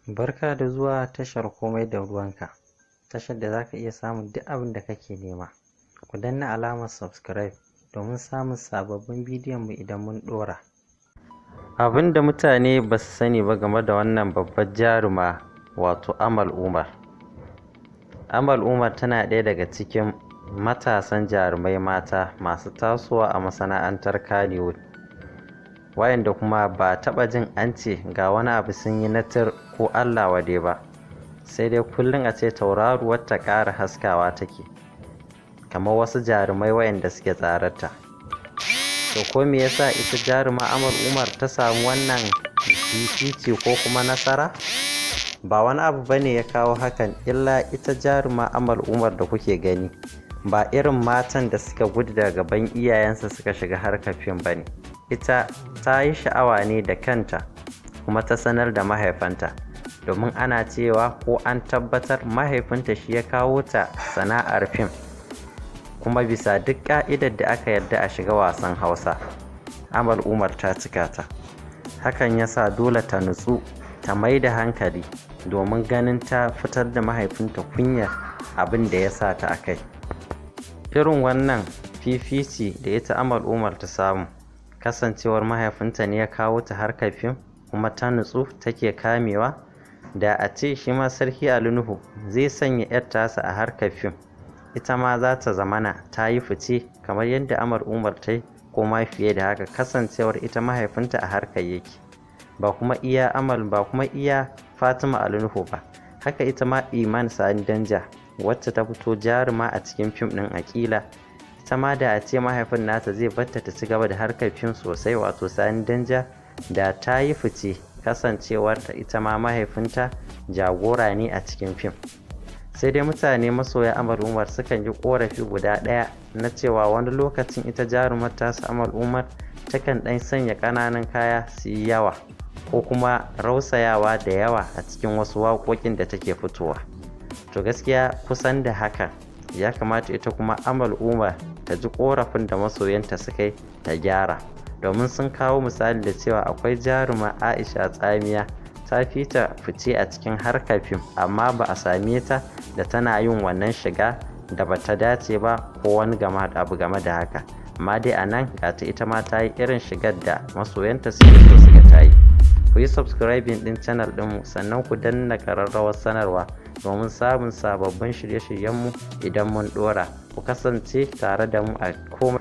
Barka da zuwa tashar komai da ruwanka, tashar da zaka iya samun duk abin da kake nema. Ku danna alamar subscribe domin samun sababbin bidiyon mu idan mun ɗora. Abin da mutane ba su sani ba game da wannan babbar jaruma wato Amal Umar. Amal Umar tana ɗaya daga cikin matasan jarumai mata masu tasowa a masana'antar Kannywood, wayanda kuma ba taɓa jin an ce ga wani abu sun yi na tir ko Allah wade ba, sai dai kullum a ce tauraruwar ta ƙara haskawa take kamar wasu jarumai wayanda suke tsararta. To ko me yasa ita jaruma Amal Umar ta samu wannan fifici ko kuma nasara? Ba wani abu bane ya kawo hakan, illa ita jaruma Amal Umar da kuke gani ba irin matan da suka gudu daga gaban iyayensa suka shiga harkar fim bane. Ita ta yi sha'awa ne da kanta kuma ta sanar da mahaifanta, domin ana cewa ko an tabbatar mahaifinta shi ya kawo ta sana'ar fim, kuma bisa duk ka'idar da aka yarda a shiga wasan Hausa, Amal Umar ta cika ta. Hakan yasa dole ta nutsu ta mai da hankali domin ganin ta fitar da mahaifinta kunyar abin da ya sa ta a kai. Irin wannan fifici da ita Amal Umar ta samu, kasancewar mahaifinta ne ya kawo ta harkar fim kuma ta nutsu take kamewa, da a ce shi ma Sarki Ali Nuhu zai sanya 'yar tasa a harkar fim, ita ma za ta zamana ta yi fice kamar yadda Amal Umar ta yi ko ma fiye da haka, kasancewar ita mahaifinta a harkar yake. Ba kuma iya Amal ba kuma iya Fatima Ali Nuhu ba, haka ita ma Iman Sani Danja wacce ta fito jaruma a cikin fim ɗin Aƙila, ita ma da a ce mahaifin nata zai batta ta ci gaba da harkar fim sosai wato Sani Danja, da ta yi fice kasancewar ta ita ma mahaifinta jagora ne a cikin fim. Sai dai mutane masoya Amal Umar sukan yi korafi guda ɗaya na cewa wani lokacin ita jarumar tasu Amal Umar takan ɗan sanya ƙananan kaya su yi yawa ko kuma rausayawa da yawa a cikin wasu waƙoƙin da take fitowa. To gaskiya kusan da haka ya kamata ita kuma Amal Umar ta ji korafin da masoyanta suka yi ta gyara, domin sun kawo misali da cewa akwai jaruma Aisha Tsamiya ta fita fice a cikin harkar fim, amma ba a same ta da tana yin wannan shiga da bata dace ba ko wani abu game da haka. Amma dai a nan gata ita ma ta yi irin shigar da masoyanta suke so suka ta yi. Ku yi subscribing din channel ɗinmu sannan ku danna ƙararrawar sanarwa domin samun sababbin shirye-shiryenmu idan mun ɗora. Ku kasance tare da mu a komai.